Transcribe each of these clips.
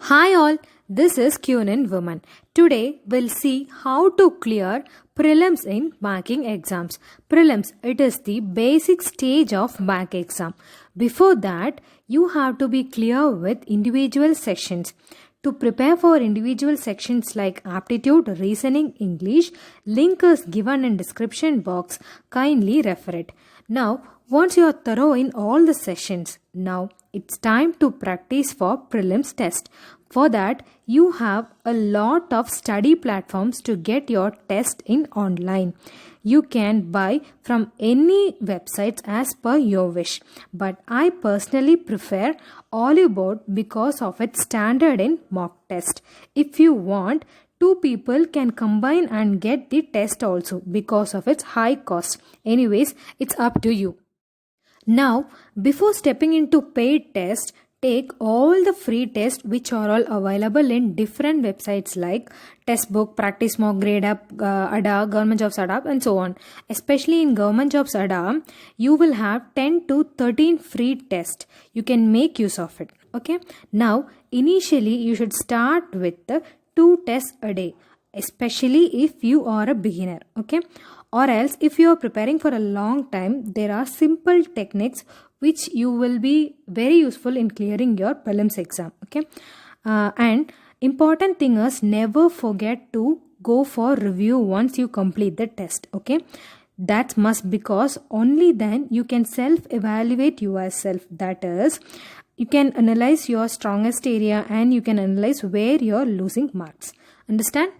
Hi all, this is Kunin Woman. Today we'll see how to clear prelims in banking exams. Prelims, it is the basic stage of bank exam. Before that, you have to be clear with individual sections. To prepare for individual sections like aptitude, reasoning, English, link is given in description box. Kindly refer it. Now, once you are thorough in all the sessions, now it's time to practice for prelims test. For that, you have a lot of study platforms to get your test in online. You can buy from any websites as per your wish. But I personally prefer Oliveboard because of its standard in mock test. If you want, two people can combine and get the test also because of its high cost. Anyways, it's up to you. Now, before stepping into paid test, take all the free tests which are all available in different websites like Testbook, Practice Mock, GradeUp, ADA, Government Jobs ADA and so on. Especially in Government Jobs ADA, you will have 10 to 13 free tests. You can make use of it. Okay. Now, initially you should start with the 2 tests a day, especially if you are a beginner. Okay. Or else if you are preparing for a long time, there are simple techniques which you will be very useful in clearing your prelims exam. Okay. And important thing is never forget to go for review once you complete the test. Okay. That must, because only then you can self-evaluate yourself. That is, you can analyze your strongest area and you can analyze where you're losing marks. Understand?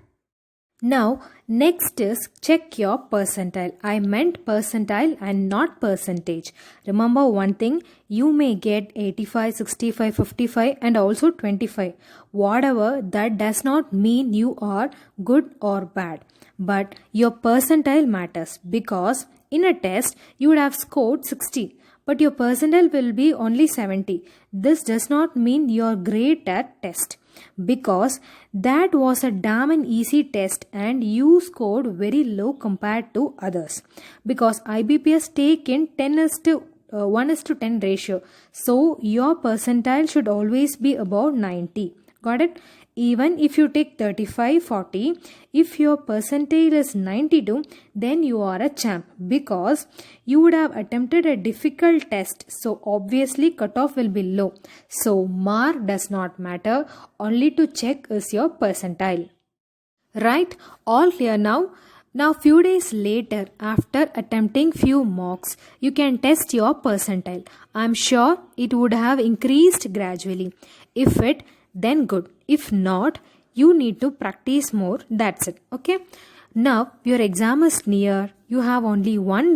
Now, next is check your percentile. I meant percentile and not percentage. Remember one thing, you may get 85, 65, 55 and also 25. Whatever, that does not mean you are good or bad. But your percentile matters because in a test, you would have scored 60. But your percentile will be only 70. This does not mean you are great at test, because that was a damn an easy test and you scored very low compared to others, because IBPS take in 1:10 ratio, so your percentile should always be above 90. Got it? Even if you take 35, 40, if your percentile is 92, then you are a champ, because you would have attempted a difficult test. So obviously cutoff will be low. So mark does not matter. Only to check is your percentile. Right? All clear now? Now few days later, after attempting few mocks, you can test your percentile. I'm sure it would have increased gradually. If it, then good. If not, you need to practice more. That's it. Okay. Now your exam is near. You have only one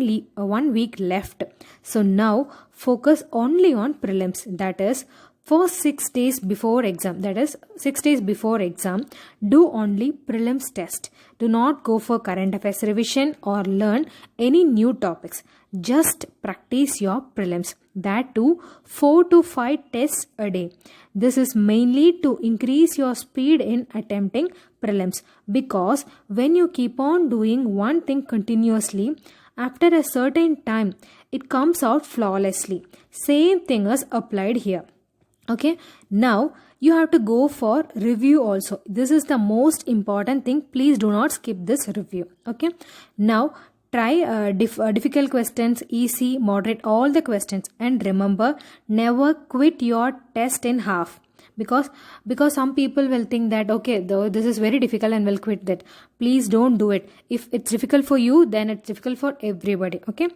week left. So now focus only on prelims. That is, for 6 days before exam. That is 6 days before exam, do only prelims test. Do not go for current affairs revision or learn any new topics. Just practice your prelims. That too, 4 to 5 tests a day. This is mainly to increase your speed in attempting prelims, because when you keep on doing one thing continuously, after a certain time, it comes out flawlessly. Same thing is applied here. Okay. Now, you have to go for review also. This is the most important thing. Please do not skip this review. Okay. Now, try difficult questions, easy, moderate, all the questions. And remember, never quit your test in half. Because some people will think that, okay, though this is very difficult and will quit that. Please don't do it. If it's difficult for you, then it's difficult for everybody. Okay.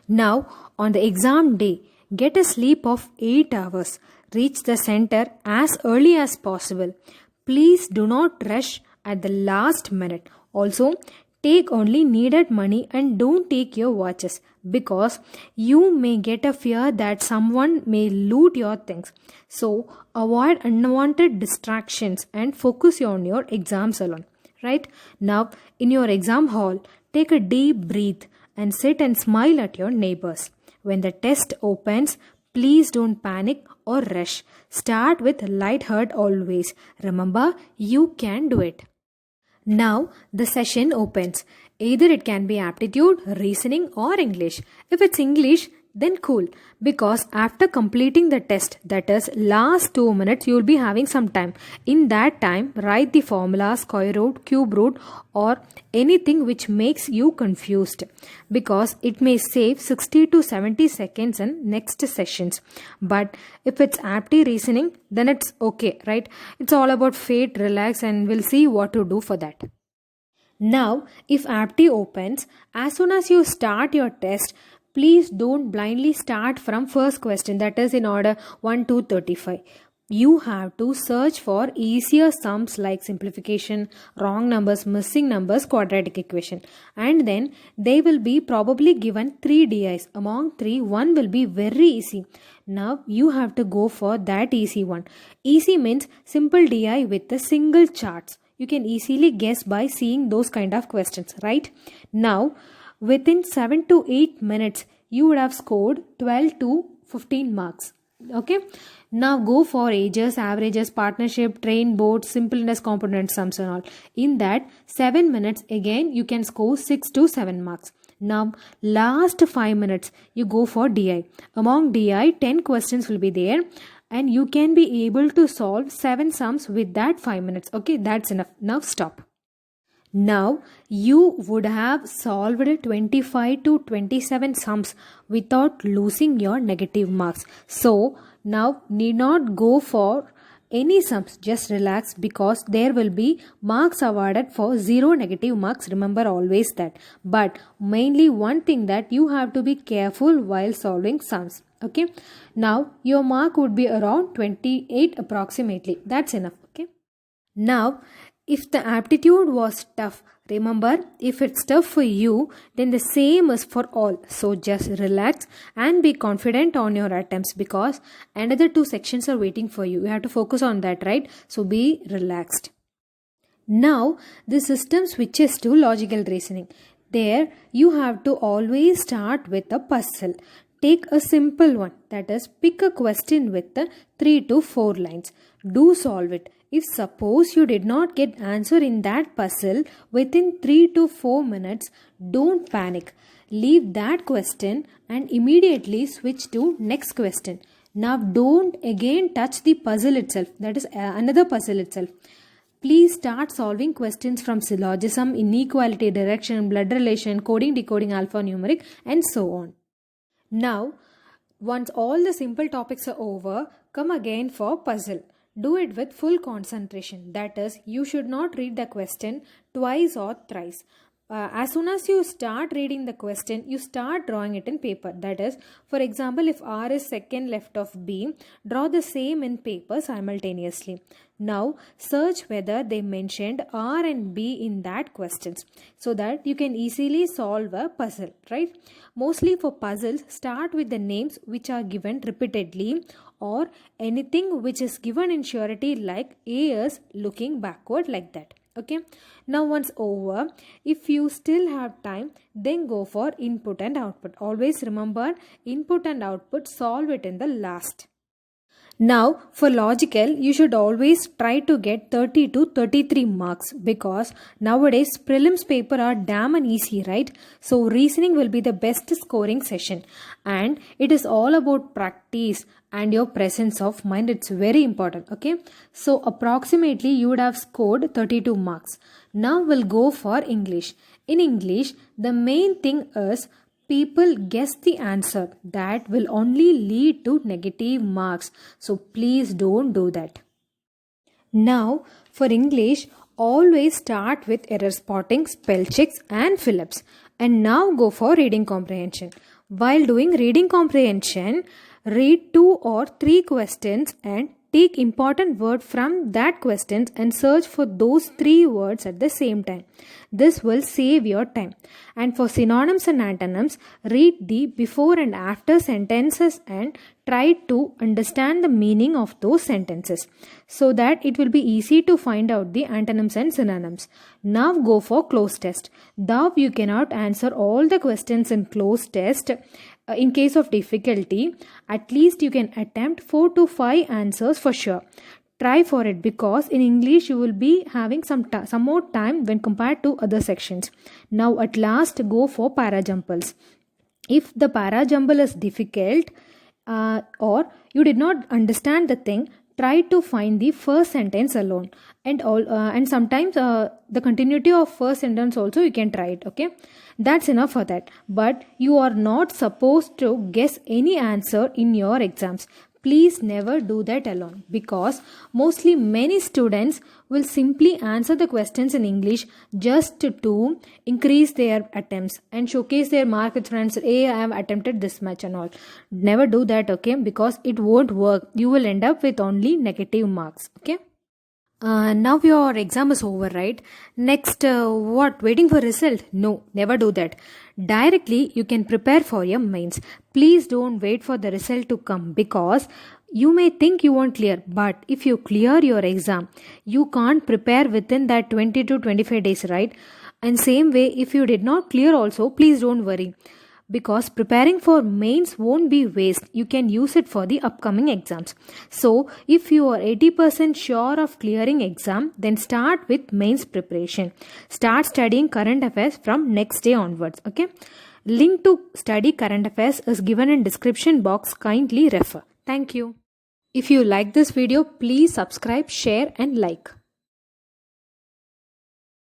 Now, on the exam day, get a sleep of 8 hours. Reach the center as early as possible. Please do not rush at the last minute. Also, take only needed money and don't take your watches, because you may get a fear that someone may loot your things. So, avoid unwanted distractions and focus on your exams alone. Right? Now, in your exam hall, take a deep breath and sit and smile at your neighbors. When the test opens, please don't panic or rush. Start with light heart always. Remember, you can do it. Now the session opens. Either it can be aptitude, reasoning or English. If it's English, then cool, because after completing the test, that is last 2 minutes, you will be having some time. In that time, write the formula, square root, cube root, or anything which makes you confused, because it may save 60 to 70 seconds in next sessions. But if it's aptitude reasoning, then it's okay, right? It's all about fate, relax, and we'll see what to do for that. Now, if aptitude opens, as soon as you start your test, please don't blindly start from first question, that is in order 1 to 35. You have to search for easier sums like simplification, wrong numbers, missing numbers, quadratic equation. And then they will be probably given 3 DIs. Among 3, one will be very easy. Now you have to go for that easy one. Easy means simple DI with the single charts. You can easily guess by seeing those kind of questions, right? Now, within 7 to 8 minutes, you would have scored 12 to 15 marks. Okay. Now go for ages, averages, partnership, train, board, simpleness, component sums and all. In that 7 minutes, again you can score 6 to 7 marks. Now last 5 minutes, you go for DI. Among DI, 10 questions will be there. And you can be able to solve 7 sums with that 5 minutes. Okay, that's enough. Now stop. Now you would have solved 25 to 27 sums without losing your negative marks. So now need not go for any sums, just relax, because there will be marks awarded for 0 negative marks. Remember always that. But mainly one thing that you have to be careful while solving sums. Okay. Now your mark would be around 28 approximately. That's enough. Okay. Now if the aptitude was tough, remember, if it's tough for you, then the same is for all. So just relax and be confident on your attempts, because another 2 sections are waiting for you. You have to focus on that, right? So be relaxed. Now the system switches to logical reasoning. There you have to always start with a puzzle. Take a simple one, that is, pick a question with 3 to 4 lines. Do solve it. If suppose you did not get answer in that puzzle within 3 to 4 minutes, don't panic. Leave that question and immediately switch to next question. Now don't again touch the puzzle itself, that is another puzzle itself. Please start solving questions from syllogism, inequality, direction, blood relation, coding, decoding, alphanumeric, and so on. Now, once all the simple topics are over, come again for puzzle. Do it with full concentration. That is, you should not read the question twice or thrice. As soon as you start reading the question, you start drawing it in paper. That is, for example, if R is second left of B, draw the same in paper simultaneously. Now, search whether they mentioned R and B in that questions, so that you can easily solve a puzzle, right? Mostly for puzzles, start with the names which are given repeatedly, or anything which is given in surety, like A is looking backward, like that. Okay. Now once over, if you still have time, then go for input and output. Always remember, input and output, solve it in the last. Now for logical, you should always try to get 30 to 33 marks, because nowadays prelims paper are damn and easy, right? So reasoning will be the best scoring session, and it is all about practice and your presence of mind. It's very important. Okay, so approximately you would have scored 32 marks. Now we'll go for English. In English, the main thing is people guess the answer. That will only lead to negative marks. So please don't do that. Now for English, always start with error spotting, spell checks and fill-ups. And now go for reading comprehension. While doing reading comprehension, read 2 or 3 questions and take important word from that questions and search for those 3 words at the same time. This will save your time. And for synonyms and antonyms, read the before and after sentences and try to understand the meaning of those sentences, so that it will be easy to find out the antonyms and synonyms. Now go for cloze test. Though you cannot answer all the questions in cloze test, in case of difficulty, at least you can attempt 4 to 5 answers for sure. Try for it, because in English you will be having some more time when compared to other sections. Now at last go for parajumpals. If the para jumble is difficult or you did not understand the thing, try to find the first sentence alone, and sometimes the continuity of first sentence also you can try it. Okay, that's enough for that. But you are not supposed to guess any answer in your exams. Please never do that alone, because mostly many students will simply answer the questions in English just to increase their attempts and showcase their mark with friends. Hey, I have attempted this much and all. Never do that, okay? Because it won't work. You will end up with only negative marks, okay? Now your exam is over, right? Next, what? Waiting for result? No, never do that. Directly, you can prepare for your mains. Please don't wait for the result to come, because you may think you won't clear, but if you clear your exam, you can't prepare within that 20 to 25 days, right? And same way, if you did not clear also, please don't worry, because preparing for mains won't be waste. You can use it for the upcoming exams. So if you are 80% sure of clearing exam, then start with mains preparation. Start studying current affairs from next day onwards. Okay, link to study current affairs is given in description box. Kindly refer. Thank you. If you like this video, please subscribe, share and like.